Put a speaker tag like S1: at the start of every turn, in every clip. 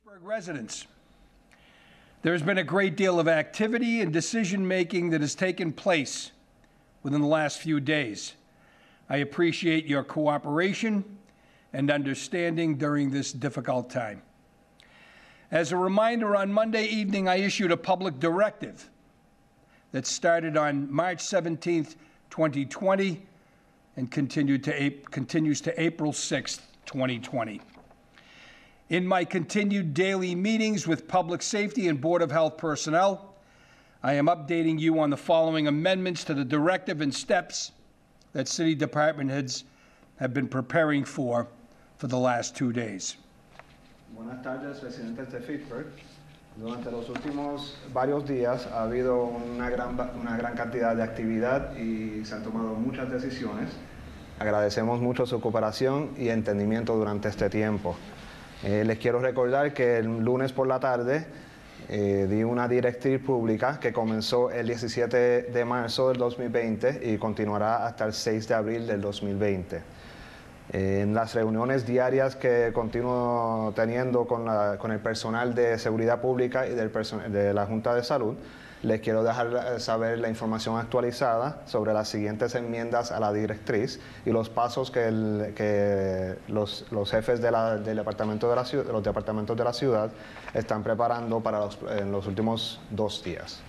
S1: Fitchburg residents, there has been a great deal of activity and decision-making that has taken place within the last few days. I appreciate your cooperation and understanding during this difficult time. As a reminder, on Monday evening, I issued a public directive that started on March 17th, 2020, and continues to April 6th, 2020. In my continued daily meetings with public safety and Board of Health personnel, I am updating you on the following amendments to the directive and steps that city department heads have been preparing for the last 2 days.
S2: Buenas tardes, residentes de Fitchburg. Durante los últimos varios días ha habido una gran cantidad de actividad y se han tomado muchas decisiones. Agradecemos mucho su cooperación y entendimiento durante este tiempo. Les quiero recordar que el lunes por la tarde di una directriz pública que comenzó el 17 de marzo del 2020 y continuará hasta el 6 de abril del 2020. En las reuniones diarias que continúo teniendo con el personal de seguridad pública y de la Junta de Salud, les quiero dejar saber la información actualizada sobre las siguientes enmiendas a la directriz y los pasos que los jefes del departamento de la ciudad, los departamentos de la ciudad están preparando para en los últimos 2 días.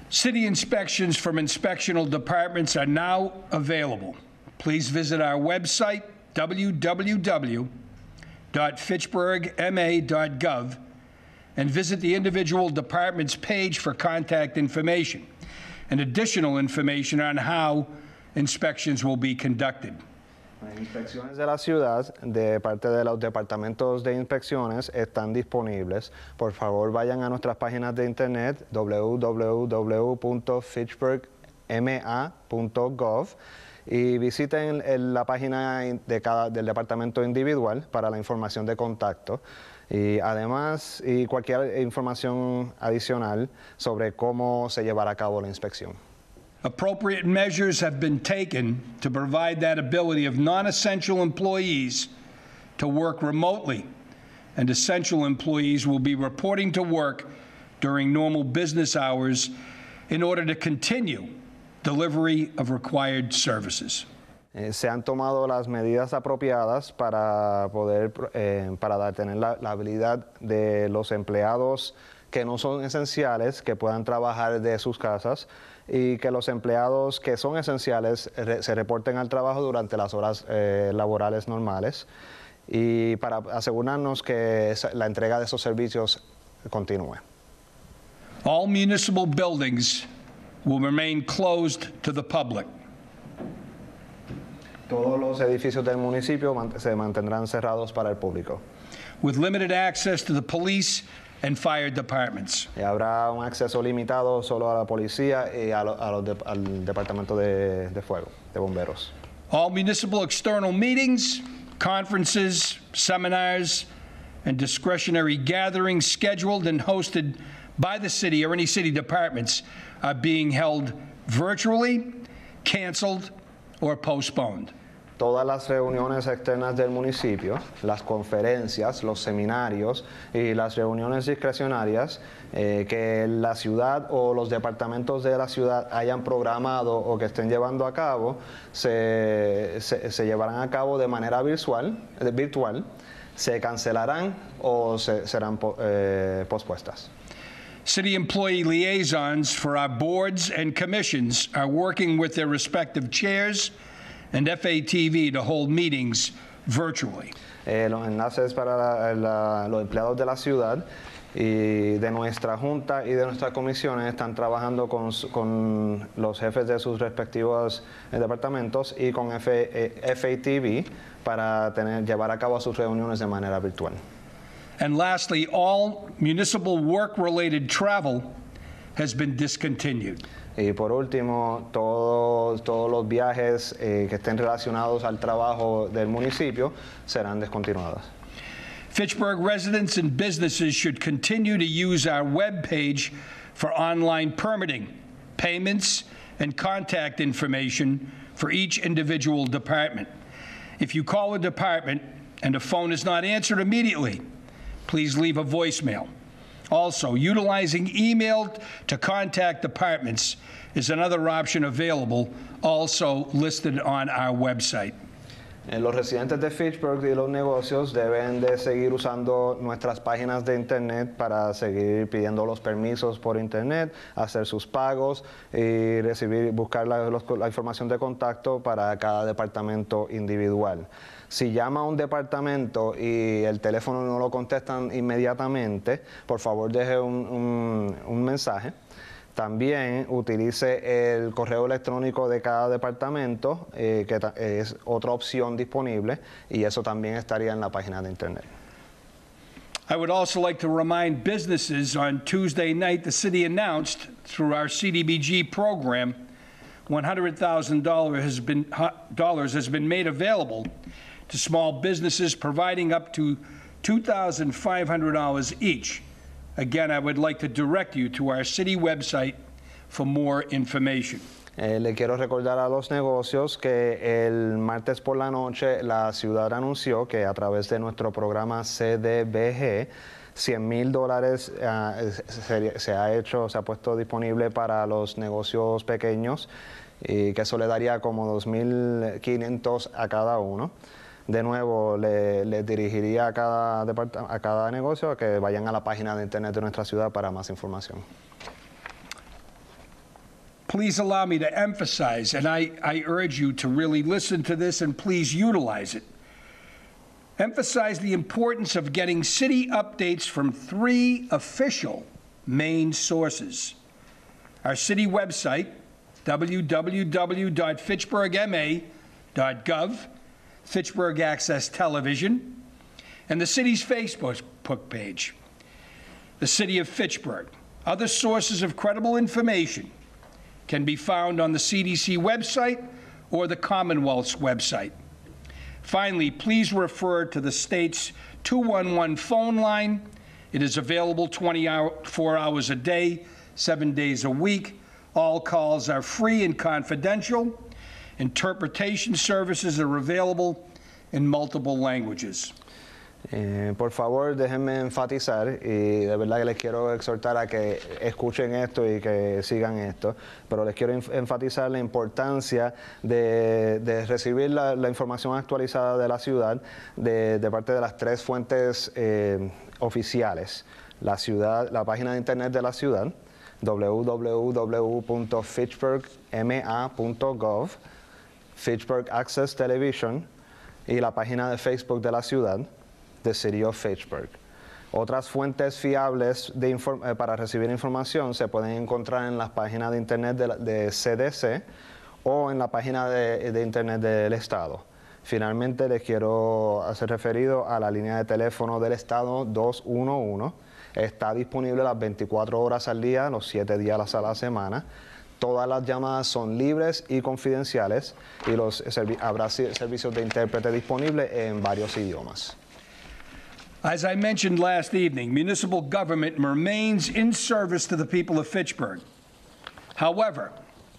S1: City inspections from inspectional departments are now available. Please visit our website, www.fitchburgma.gov, and visit the individual department's page for contact information and additional information on how inspections will be conducted.
S2: Las inspecciones de la ciudad de parte de los departamentos de inspecciones están disponibles. Por favor, vayan a nuestras páginas de internet www.fitchburgma.gov y visiten la página del departamento individual para la información de contacto. Y además, cualquier información adicional sobre cómo se llevará a cabo la inspección.
S1: Appropriate measures have been taken to provide that ability of non-essential employees to work remotely, and essential employees will be reporting to work during normal business hours in order to continue delivery of required services.
S2: Se han tomado las medidas apropiadas para poder tener la habilidad de los empleados que no son esenciales, que puedan trabajar de sus casas, y que los empleados que son esenciales se reporten al trabajo durante las horas laborales normales, y para asegurarnos que la entrega de esos servicios continúe.
S1: All municipal buildings will remain closed to the public.
S2: Todos los edificios del municipio se mantendrán cerrados para el público.
S1: With limited access to the police and fire departments.
S2: Y habrá un acceso limitado solo a la policía y al departamento de fuego, de bomberos.
S1: All municipal external meetings, conferences, seminars, and discretionary gatherings scheduled and hosted by the city or any city departments are being held virtually, canceled, or postponed.
S2: Todas las reuniones externas del municipio, las conferencias, los seminarios y las reuniones discrecionarias que la ciudad o los departamentos de la ciudad hayan programado o que estén llevando a cabo, se llevarán a cabo de manera virtual, se cancelarán o serán pospuestas.
S1: City employee liaisons for our boards and commissions are working with their respective chairs and FATV to hold meetings virtually.
S2: Los enlaces para los empleados de la ciudad y de nuestra junta y de nuestras comisiones están trabajando con los jefes de sus respectivos departamentos y con FATV para llevar a cabo sus reuniones de manera virtual.
S1: And lastly, all municipal work-related travel has been discontinued.
S2: Y por último, todos los viajes que estén relacionados al trabajo del municipio serán descontinuados.
S1: Fitchburg residents and businesses should continue to use our web page for online permitting, payments, and contact information for each individual department. If you call a department and the phone is not answered immediately, please leave a voicemail. Also, utilizing email to contact departments is another option available, also listed on our website.
S2: Los residentes de Fitchburg y los negocios deben de seguir usando nuestras páginas de internet para seguir pidiendo los permisos por internet, hacer sus pagos y buscar la información de contacto para cada departamento individual. Si llama a un departamento y el teléfono no lo contestan inmediatamente, por favor deje un mensaje. También utilice el correo electrónico de cada departamento, que es otra opción disponible, y eso también estaría en la página de internet.
S1: I would also like to remind businesses on Tuesday night the city announced through our CDBG program $100,000 has been made available to small businesses, providing up to $2,500 each. Again, I would like to direct you to our city website for more information.
S2: Le quiero recordar a los negocios que el martes por la noche la ciudad anunció que a través de nuestro programa CDBG $100,000 se ha puesto disponible para los negocios pequeños, y que eso le daría como $2,500 a cada uno. De nuevo, le dirigiría a cada negocio a que vayan a la página de internet de nuestra ciudad para más información.
S1: Please allow me to emphasize, and I urge you to really listen to this and please utilize it. Emphasize the importance of getting city updates from 3 official main sources. Our city website, www.fitchburgma.gov, Fitchburg Access Television, and the city's Facebook page. The City of Fitchburg. Other sources of credible information can be found on the CDC website or the Commonwealth's website. Finally, please refer to the state's 211 phone line. It is available 24 hours a day, 7 days a week. All calls are free and confidential. Interpretation services are available in multiple languages.
S2: Por favor, déjenme enfatizar, y de verdad que les quiero exhortar a que escuchen esto y que sigan esto, pero les quiero enfatizar la importancia de recibir la información actualizada de la ciudad de parte de las 3 fuentes oficiales. La página de internet de la ciudad, www.fitchburgma.gov, Fitchburg Access Television, y la página de Facebook de la ciudad, The City of Fitchburg. Otras fuentes fiables para recibir información se pueden encontrar en las páginas de internet de CDC o en la página de internet del Estado. Finalmente, les quiero hacer referido a la línea de teléfono del Estado 211. Está disponible las 24 horas al día, los 7 días a la semana. Todas las llamadas son libres y confidenciales, y habrá servicios de intérprete disponibles en varios idiomas.
S1: As I mentioned last evening, municipal government remains in service to the people of Fitchburg. However,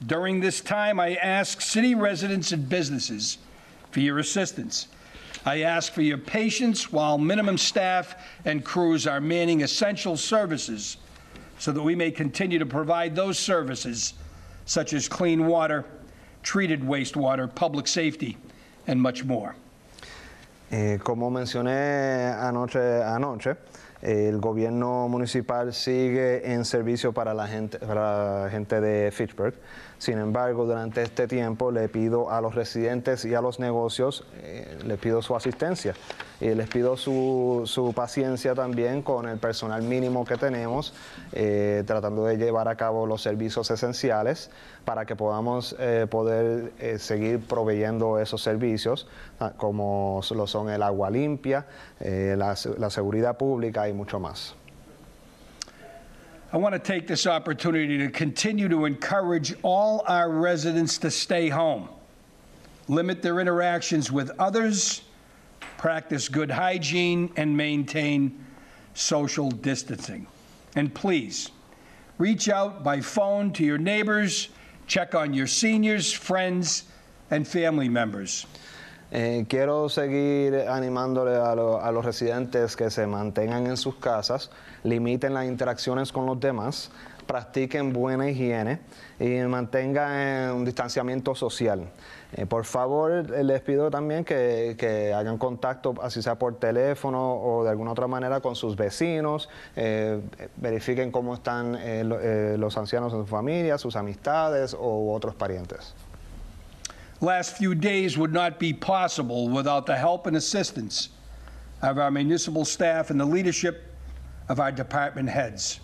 S1: during this time, I ask city residents and businesses for your assistance. I ask for your patience while minimum staff and crews are manning essential services so that we may continue to provide those services such as clean water, treated wastewater, public safety, and much more.
S2: Como mencioné anoche, el gobierno municipal sigue en servicio para la gente de Fitchburg. Sin embargo, durante este tiempo le pido a los residentes y a los negocios, les pido su asistencia y les pido su paciencia también con el personal mínimo que tenemos, tratando de llevar a cabo los servicios esenciales para que podamos poder seguir proveyendo esos servicios, como lo son el agua limpia, la seguridad pública y mucho más.
S1: I want to take this opportunity to continue to encourage all our residents to stay home, limit their interactions with others, practice good hygiene, and maintain social distancing. And please, reach out by phone to your neighbors, check on your seniors, friends, and family members.
S2: Quiero seguir animándole a los residentes que se mantengan en sus casas, limiten las interacciones con los demás, practiquen buena higiene y mantengan un distanciamiento social. Por favor, les pido también que hagan contacto, así sea por teléfono o de alguna otra manera, con sus vecinos, verifiquen cómo están los ancianos en su familia, sus amistades u otros parientes.
S1: Last few days would not be possible without the help and assistance of our municipal staff and the leadership of our department heads.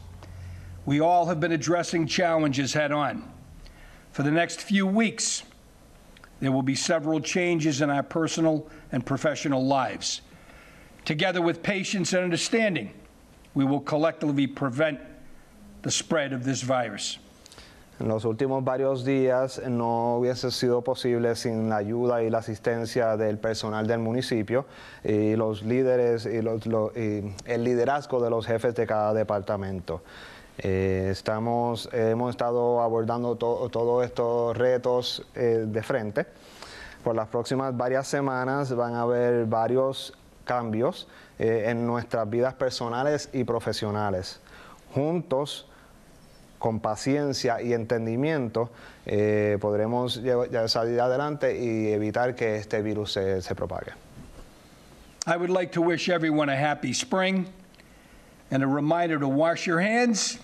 S1: We all have been addressing challenges head on. For the next few weeks, there will be several changes in our personal and professional lives. Together with patience and understanding, we will collectively prevent the spread of this virus.
S2: En los últimos varios días no hubiese sido posible sin la ayuda y la asistencia del personal del municipio y los líderes y el liderazgo de los jefes de cada departamento. Hemos estado abordando todos estos retos de frente. Por las próximas varias semanas van a haber varios cambios en nuestras vidas personales y profesionales. Juntos, con paciencia y entendimiento, podremos salir adelante y evitar que este virus se propague.
S1: I would like to wish everyone a happy spring and a reminder to wash your hands,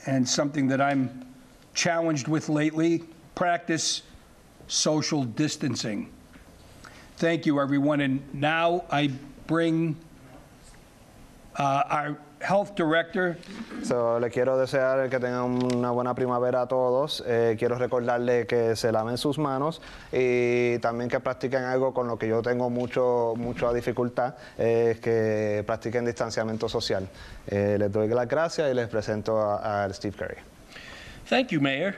S1: and something that I'm challenged with lately, practice social distancing. Thank you, everyone. And now I bring our Health Director.
S2: Le quiero desear que tengan una buena primavera a todos. Quiero recordarle que se laven sus manos y también que practiquen algo con lo que yo tengo mucha dificultad, que practiquen distanciamiento social. Les doy las gracias y les presento a Steve Curry.
S3: Thank you, Mayor.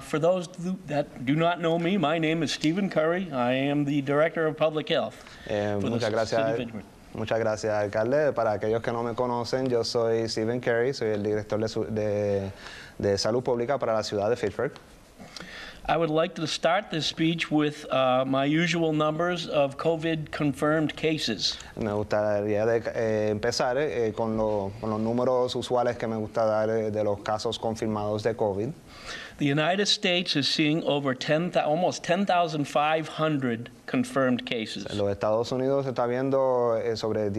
S3: For those that do not know me, my name is Stephen Curry. I am the Director of Public Health for the City of Edgewood.
S2: Muchas gracias, alcalde. Para aquellos que no me conocen, yo soy Stephen Curry, soy el director de Salud Pública para la ciudad de Fitchburg.
S3: I would like to start this speech with my usual numbers of COVID-confirmed cases.
S2: Me gustaría empezar con los números usuales que me gusta dar de los casos confirmados de COVID.
S3: The United States is seeing over almost 10,500 confirmed cases.
S2: En los Estados Unidos se está viendo sobre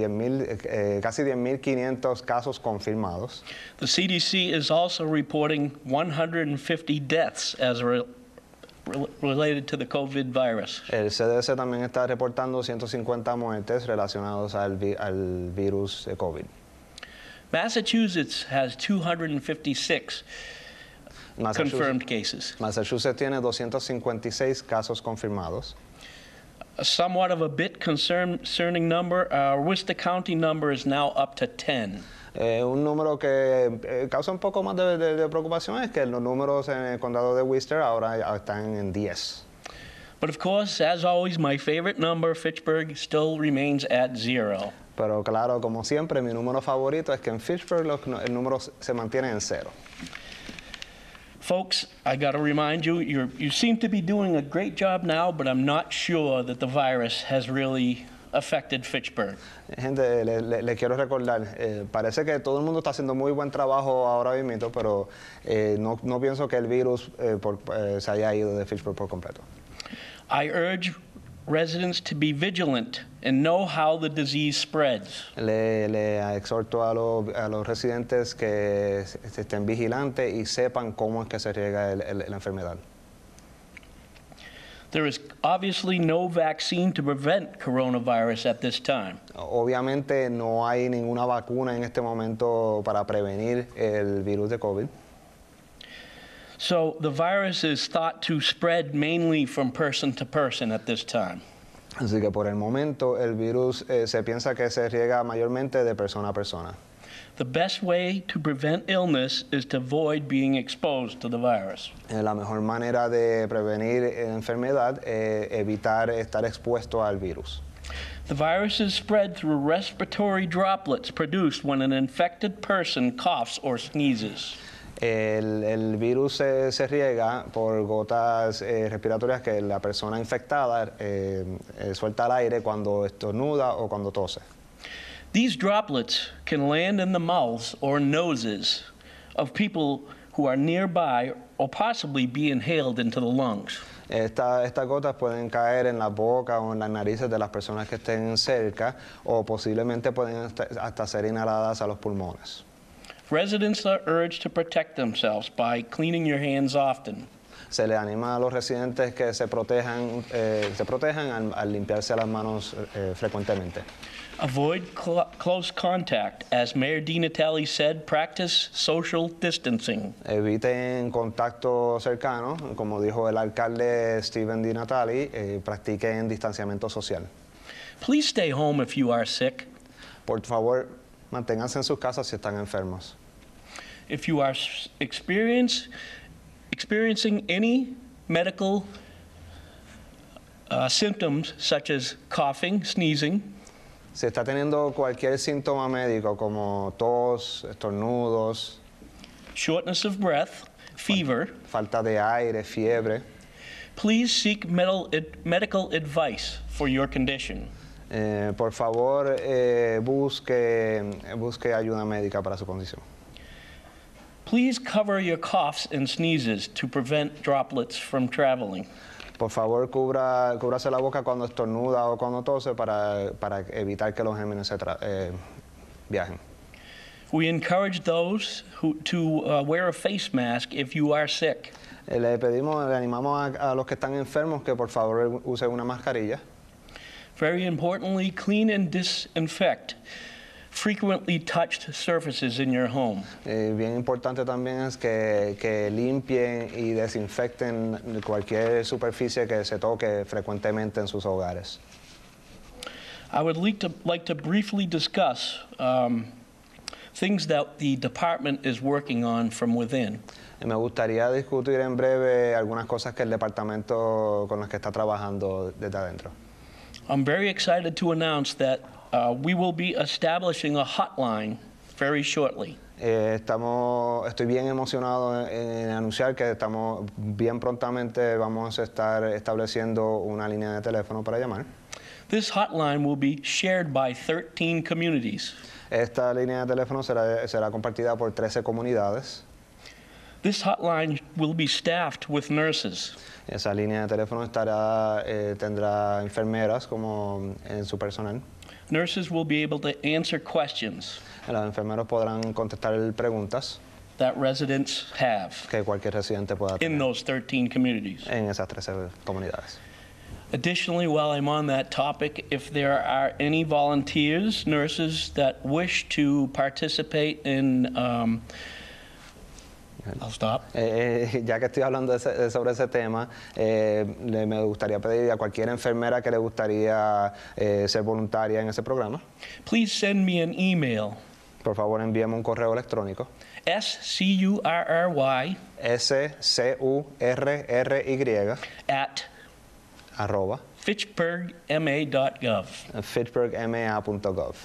S2: casi 10,500 casos confirmados.
S3: The CDC is also reporting 150 deaths as related to the COVID virus.
S2: El CDC también está reportando 150 muertes relacionadas al virus de COVID.
S3: Massachusetts has 256 confirmed cases.
S2: Massachusetts tiene 256 casos confirmados.
S3: Somewhat of a bit concerning number, Worcester County number is now up to 10.
S2: Un número que causa un poco más de preocupación es que los números en el condado de Worcester ahora están en 10.
S3: But of course, as always, my favorite number, Fitchburg, still remains at 0.
S2: Pero claro, como siempre, mi número favorito es que en Fitchburg el número se mantiene en 0.
S3: Folks, I got to remind you, you seem to be doing a great job now, but I'm not sure that the virus has really affected Fitchburg.
S2: Gente, le quiero recordar, parece que todo el mundo está haciendo muy buen trabajo ahora mismo, pero no pienso que el virus se haya ido de Fitchburg por completo.
S3: I urge residents to be vigilant and know how the disease spreads.
S2: Le exhorto a los residentes que estén vigilantes y sepan cómo es que se riega la enfermedad.
S3: There is obviously no vaccine to prevent coronavirus at this time.
S2: Obviamente no hay ninguna vacuna en este momento para prevenir el virus de COVID.
S3: So the virus is thought to spread mainly from person to person at this time.
S2: Así que por el momento el virus se piensa que se riega mayormente de persona a persona.
S3: The best way to prevent illness is to avoid being exposed to the virus.
S2: La mejor manera de prevenir enfermedad es evitar estar expuesto al virus.
S3: The virus is spread through respiratory droplets produced when an infected person coughs or sneezes.
S2: El virus se riega por gotas respiratorias que la persona infectada suelta al aire cuando estornuda o cuando tose.
S3: These droplets can land in the mouths or noses of people who are nearby or possibly be inhaled into the lungs.
S2: Estas gotas pueden caer en la boca o en las narices de las personas que estén cerca o posiblemente pueden hasta ser inhaladas a los pulmones.
S3: Residents are urged to protect themselves by cleaning your hands often.
S2: Se le anima a los residentes que se protejan al limpiarse las manos frecuentemente.
S3: Avoid close contact. As Mayor DiNatale said, practice social distancing.
S2: Eviten contacto cercano, como dijo el alcalde Steven DiNatale, practiquen distanciamiento social.
S3: Please stay home if you are sick.
S2: Por favor, manténganse en sus casas si están enfermos.
S3: If you are experiencing any medical symptoms such as coughing, sneezing,
S2: si está teniendo cualquier síntoma médico como tos, estornudos,
S3: shortness of breath, fever,
S2: falta de aire, fiebre,
S3: please seek medical advice for your condition.
S2: Por favor, busque ayuda médica para su condición.
S3: Please cover your coughs and sneezes to prevent droplets from traveling.
S2: Por favor, cúbrase la boca cuando estornuda o cuando tose para evitar que los gérmenes viajen.
S3: We encourage those to wear a face mask if you are sick.
S2: Le animamos a los que están enfermos que por favor usen una mascarilla.
S3: Very importantly, clean and disinfect frequently touched surfaces in your home.
S2: Bien importante también es que limpien y desinfecten cualquier superficie que se toque frecuentemente en sus hogares.
S3: I would like to briefly discuss things that the department is working on from within.
S2: Me gustaría discutir en breve algunas cosas que el departamento con las que está trabajando desde adentro.
S3: I'm very excited to announce that we will be establishing a hotline very shortly.
S2: Estoy bien emocionado en anunciar que bien prontamente vamos a estar estableciendo una línea de teléfono para llamar.
S3: This hotline will be shared by 13 communities.
S2: Esta línea de teléfono será compartida por 13 comunidades.
S3: This hotline will be staffed with nurses.
S2: Esa línea de teléfono tendrá enfermeras como en su personal.
S3: Nurses will be able to answer questions
S2: Los enfermeros podrán contestar preguntas
S3: that residents have
S2: que cualquier residente pueda
S3: in
S2: tener
S3: those 13 communities.
S2: en esas 13 comunidades.
S3: Additionally, while I'm on that topic, if there are any volunteers, nurses that wish to participate in I'll stop.
S2: Ya que estoy hablando sobre ese tema, me gustaría pedir a cualquier enfermera que le gustaría ser voluntaria en ese programa.
S3: Please send me an email.
S2: Por favor, envíame un correo electrónico.
S3: SCURRY
S2: SCURRY @
S3: fitchburgma.gov.
S2: fitchburgma.gov.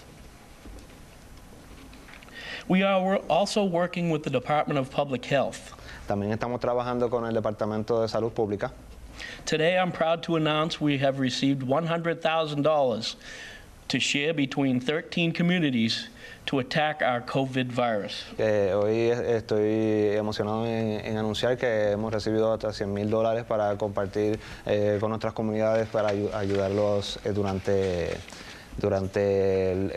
S3: We are also working with the Department of Public Health.
S2: También estamos trabajando con el Departamento de Salud Pública.
S3: Today, I'm proud to announce we have received $100,000 to share between 13 communities to attack our COVID virus.
S2: Hoy estoy emocionado en anunciar que hemos recibido hasta $100,000 para compartir con nuestras comunidades para ayudarlos durante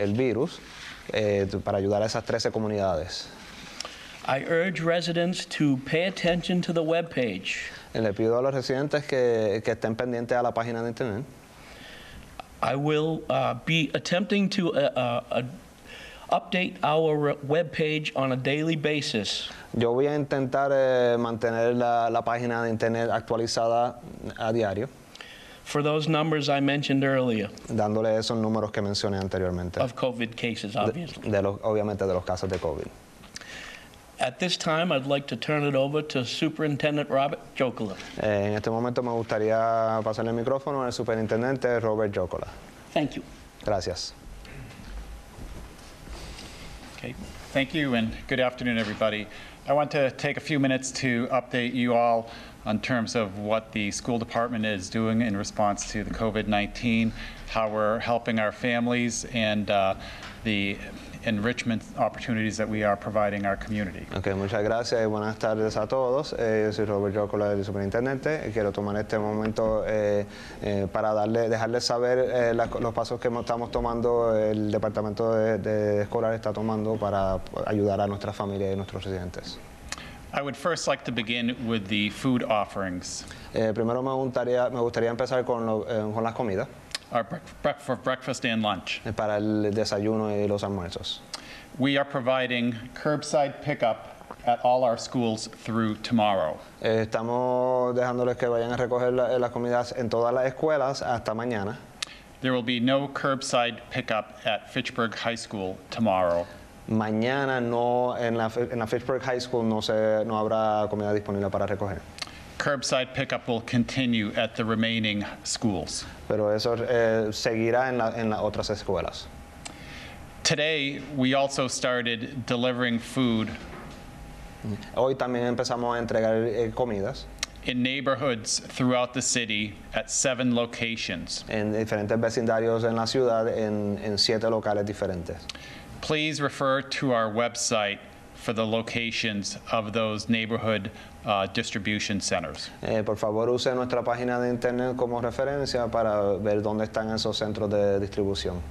S2: el virus, para ayudar a esas 13 comunidades.
S3: I urge residents to pay attention to the webpage.
S2: Le pido a los residentes que estén pendientes a la página de internet.
S3: I will be attempting to update our webpage on a daily basis.
S2: Yo voy a intentar mantener la página de internet actualizada a diario.
S3: For those numbers I mentioned earlier.
S2: Dándole esos números que mencioné anteriormente.
S3: Of COVID cases, obviously.
S2: Obviamente de los casos de COVID.
S3: At this time, I'd like to turn it over to Superintendent Robert Jocola.
S2: En este momento me gustaría pasarle el micrófono al superintendente Robert Jocola.
S3: Thank you.
S2: Gracias.
S4: Okay. Thank you and good afternoon, everybody. I want to take a few minutes to update you all on terms of what the school department is doing in response to the COVID-19, how we're helping our families, and the enrichment opportunities that we are providing our community.
S2: Okay, muchas gracias y buenas tardes a todos. Yo soy Robert Jocola, el superintendente, y quiero tomar este momento para dejarles saber los pasos que estamos tomando, el departamento de escolar está tomando para ayudar a nuestras familias y nuestros residentes.
S4: I would first like to begin with the food offerings.
S2: Primero me gustaría empezar con las comidas.
S4: For breakfast and lunch.
S2: Para el desayuno y los almuerzos.
S4: We are providing curbside pickup at all our schools through tomorrow.
S2: Estamos dejándoles que vayan a recoger las comidas en todas las escuelas hasta mañana.
S4: There will be no curbside pickup at Fitchburg High School tomorrow.
S2: Mañana no en la Fitchburg High School no habrá comida disponible para recoger.
S4: Curbside pickup will continue at the remaining schools.
S2: Pero eso seguirá en las otras escuelas.
S4: Today, we also started delivering food.
S2: Hoy también empezamos a entregar comidas.
S4: In neighborhoods throughout the city at 7 locations.
S2: En diferentes vecindarios en la ciudad en 7 locales diferentes.
S4: Please refer to our website for the locations of those neighborhood distribution centers.
S2: Por favor, use nuestra página de internet como referencia para ver dónde están esos centros de distribución.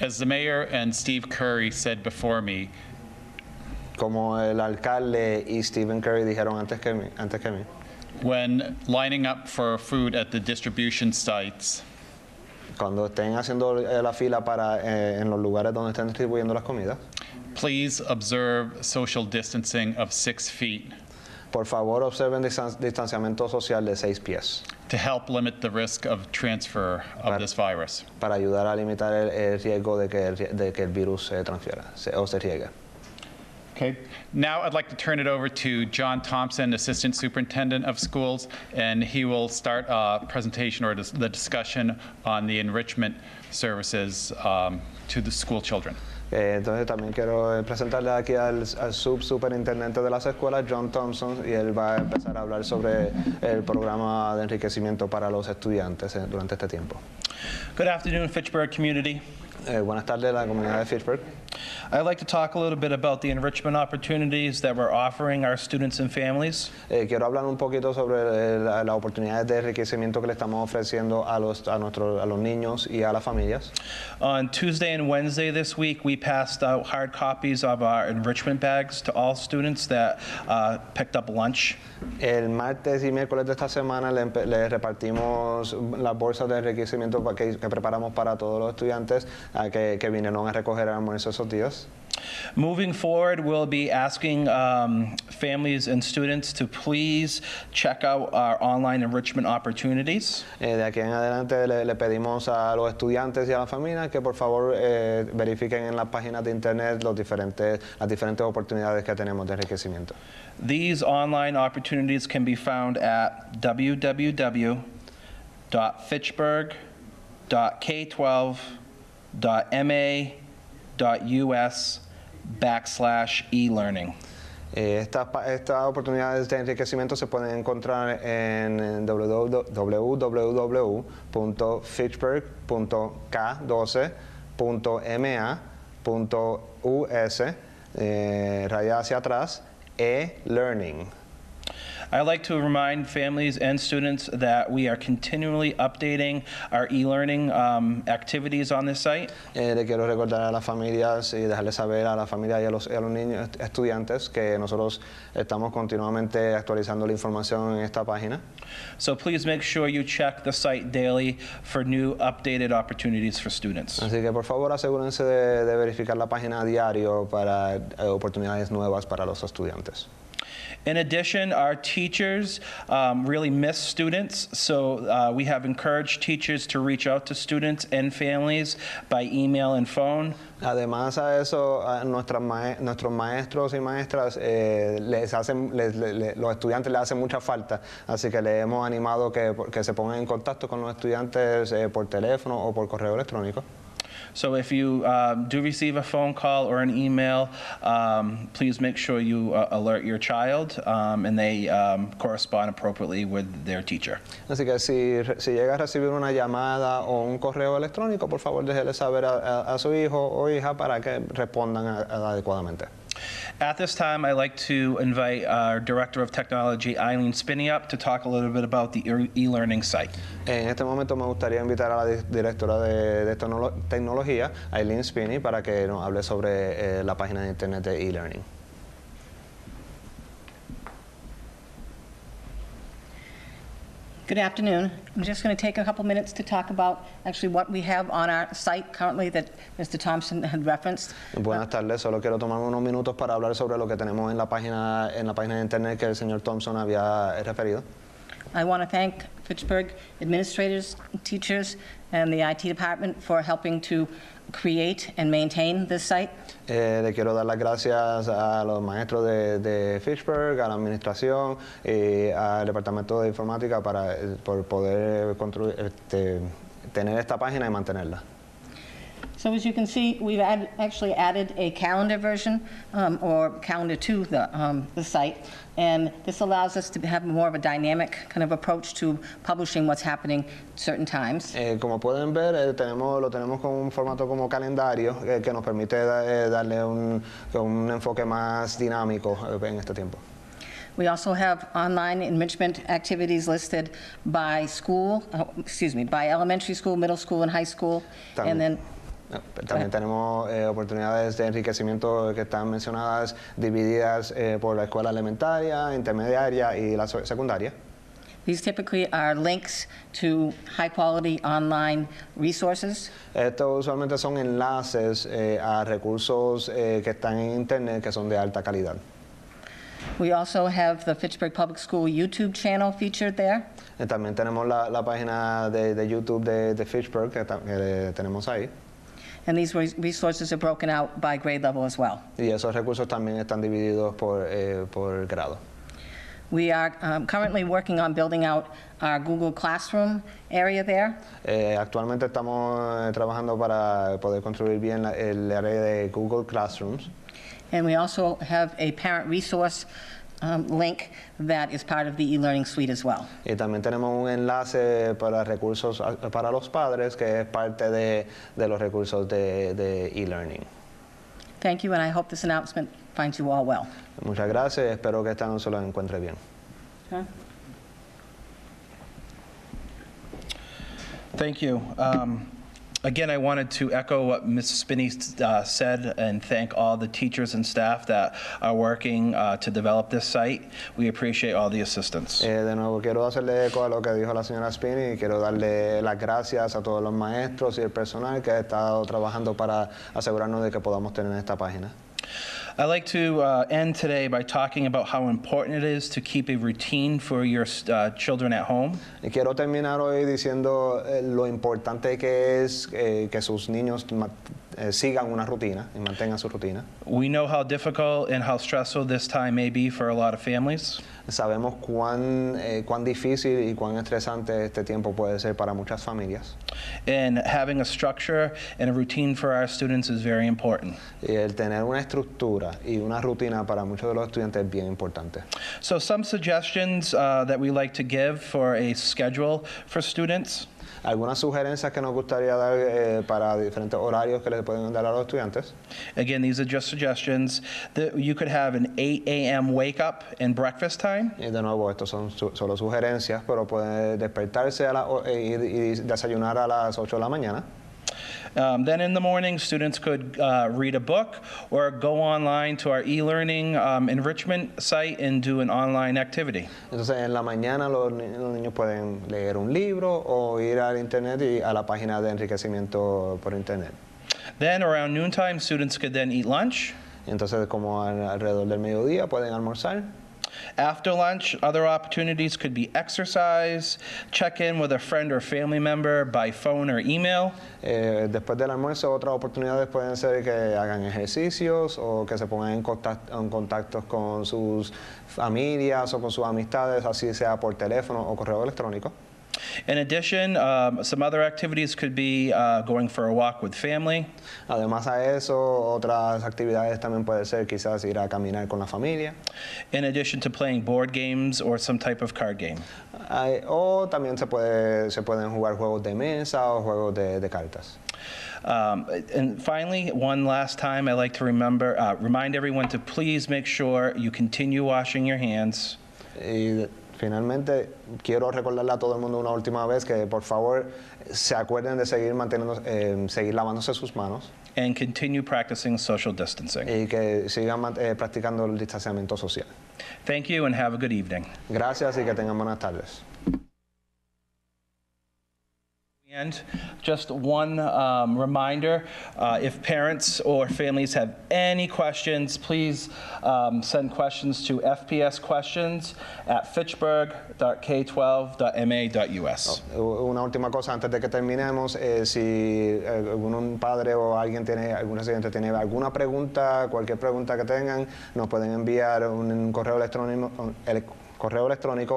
S4: As the mayor and Steve Curry said before me,
S2: como el alcalde y Stephen Curry dijeron antes que mí,
S4: when lining up for food at the distribution sites,
S2: cuando estén haciendo la fila en los lugares donde estén distribuyendo las comidas,
S4: please observe social distancing of 6 feet.
S2: Por favor, observen distanciamiento social de 6 pies.
S4: To help limit the risk of transfer of this virus.
S2: Para ayudar a limitar el riesgo de que el virus se transfiera o se riegue.
S4: Okay. Now I'd like to turn it over to John Thompson, Assistant Superintendent of Schools, and he will start a presentation or the discussion on the enrichment services to the school children.
S2: Entonces también quiero presentarle aquí al subsuperintendente de las escuelas, John Thompson, y él va a empezar a hablar sobre el programa de enriquecimiento para los estudiantes durante este tiempo.
S5: Good afternoon, Fitchburg community.
S2: Buenas tardes, la comunidad de Fitchburg.
S5: I'd like to talk a little bit about the enrichment opportunities that we're offering our students and families.
S2: Quiero hablar un poquito sobre las oportunidades de enriquecimiento que le estamos ofreciendo a los niños y a las familias.
S5: On Tuesday and Wednesday this week, we passed out hard copies of our enrichment bags to all students that picked up lunch.
S2: El martes y miércoles de esta semana le repartimos las bolsas de enriquecimiento que preparamos para todos los estudiantes que vinieron a recoger almuerzo esos días.
S5: Moving forward, we'll be asking families and students to please check out our online enrichment opportunities.
S2: De aquí en adelante le pedimos a los estudiantes y a la familia que por favor verifiquen en las páginas de internet las diferentes oportunidades que tenemos de enriquecimiento.
S5: These online opportunities can be found at www.fitchburg.k12.ma.us/e-learning.
S2: Estas oportunidades de enriquecimiento se pueden encontrar en www.fitchburg.k12.ma.us raya hacia atrás e-learning.
S5: I'd like to remind families and students that we are continually updating our e-learning activities on this site.
S2: Le quiero recordar a las familias y dejarles saber a la familia y a los niños estudiantes que nosotros estamos continuamente actualizando la información en esta página.
S5: So please make sure you check the site daily for new updated opportunities for students.
S2: Así que por favor asegúrense de verificar la página a diario para oportunidades nuevas para los estudiantes.
S5: In addition, our teachers really miss students, so we have encouraged teachers to reach out to students and families by email and phone.
S2: Además a eso, nuestros maestros y maestras, los estudiantes les hacen mucha falta, así que le hemos animado que se pongan en contacto con los estudiantes por teléfono o por correo electrónico.
S5: So if you do receive a phone call or an email, please make sure you alert your child and they correspond appropriately with their teacher.
S2: Así que si llega a recibir una llamada o un correo electrónico, por favor déjele saber a su hijo o hija para que respondan adecuadamente.
S5: At this time, I'd like to invite our Director of Technology, Eileen Spinney, up to talk a little bit about the e-learning site.
S2: En este momento me gustaría invitar a la directora de tecnología, Eileen Spinney, para que nos hable sobre la página de internet de e-learning.
S6: Good afternoon. I'm just going to take a couple minutes to talk about actually what we have on our site currently that Mr. Thompson had referenced.
S2: Buenas tardes, solo quiero tomar unos minutos para hablar sobre lo que tenemos en la página de internet que el señor Thompson había referido.
S6: I want to thank Fitchburg administrators, teachers, and the IT department for helping to create and maintain this site.
S2: Le quiero dar las gracias a los maestros de Fitchburg, a la administración y al departamento de informática por poder tener esta página y mantenerla.
S6: So as you can see, we've actually added a calendar version or calendar to the site, and this allows us to have more of a dynamic kind of approach to publishing what's happening at certain times.
S2: Como pueden ver, lo tenemos con un formato como calendario que nos permite darle un enfoque más dinámico en este tiempo.
S6: We also have online enrichment activities listed by school, by elementary school, middle school, and high school, and then
S2: también tenemos oportunidades de enriquecimiento que están mencionadas, divididas por la escuela elementaria, intermediaria y la secundaria.
S6: These typically are links to high-quality online resources.
S2: Estos usualmente son enlaces a recursos que están en internet que son de alta calidad.
S6: We also have the Fitchburg Public School YouTube channel featured there.
S2: También tenemos la página de YouTube de Fitchburg que tenemos ahí.
S6: And these resources are broken out by grade level as well.
S2: Y esos recursos también están divididos por grado.
S6: We are currently working on building out our Google Classroom area there.
S2: Actualmente estamos trabajando para poder construir bien el área de Google Classrooms.
S6: And we also have a parent resource link that is part of the e-learning suite as well.
S2: Y también tenemos un enlace para recursos para los padres que es parte de los recursos de e-learning.
S6: Thank you, and I hope this announcement finds you all well.
S2: Muchas gracias, espero que esta no se lo encuentre bien.
S6: Okay.
S5: Thank you. Again, I wanted to echo what Ms. Spinney said and thank all the teachers and staff that are working to develop this site. We appreciate all the assistance.
S2: De nuevo, quiero hacerle eco a lo que dijo la señora Spinney y quiero darle las gracias a todos los maestros y el personal que ha estado trabajando para asegurarnos de que podamos tener esta página.
S5: I'd like to end today by talking about how important it is to keep a routine for your children at home.
S2: Y quiero terminar hoy diciendo lo importante que es que sus niños sigan una rutina y mantengan su rutina.
S5: We know how difficult and how stressful this time may be for a lot of families.
S2: Sabemos cuán difícil y cuán estresante este tiempo puede ser para muchas familias.
S5: And having a structure and a routine for our students is very important.
S2: Y el tener una estructura y una rutina para muchos de los estudiantes es bien importante.
S5: So some suggestions that we like to give for a schedule for students.
S2: Algunas sugerencias que nos gustaría dar para diferentes horarios que les pueden dar a los estudiantes.
S5: Again, these are just suggestions. That you could have an 8 a.m. wake up and breakfast time.
S2: Y de nuevo, estos son solo sugerencias, pero puede despertarse y desayunar a las 8 de la mañana.
S5: Then in the morning, students could read a book or go online to our e-learning enrichment site and do an online activity.
S2: Entonces, en la mañana los niños pueden leer un libro o ir al internet y a la página de enriquecimiento por internet.
S5: Then around noontime, students could then eat lunch.
S2: Y entonces, como alrededor del mediodía, pueden almorzar.
S5: After lunch, other opportunities could be exercise, check in with a friend or family member by phone or email.
S2: Después del almuerzo, otras oportunidades pueden ser que hagan ejercicios o que se pongan en contacto con sus familias o con sus amistades, así sea por teléfono o correo electrónico.
S5: In addition, some other activities could be going for a walk with family.
S2: Además a eso, otras actividades también puede ser quizás ir a caminar con la familia.
S5: In addition to playing board games or some type of card game.
S2: O también se pueden jugar juegos de mesa o juegos de cartas.
S5: And finally, one last time, I like to remind everyone to please make sure you continue washing your hands.
S2: Y finalmente, quiero recordarle a todo el mundo una última vez que por favor se acuerden de seguir lavándose sus manos.
S5: And continue practicing social distancing.
S2: Y que sigan practicando el distanciamiento social.
S5: Thank you and have a good evening.
S2: Gracias y que tengan buenas tardes.
S5: And just one reminder, if parents or families have any questions, please send questions to fpsquestions@fitchburg.k12.ma.us.
S2: Una última cosa antes de que terminemos, si algún padre o algún residente tiene alguna pregunta, cualquier pregunta que tengan, nos pueden enviar un correo electrónico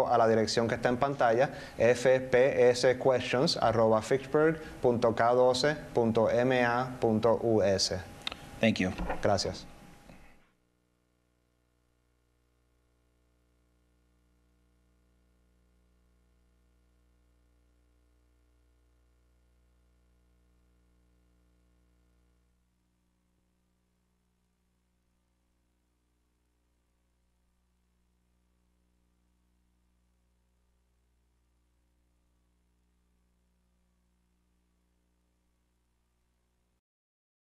S2: a la dirección que está en pantalla, fpsquestions@fitchburg.k12.ma.us.
S5: Thank you.
S2: Gracias.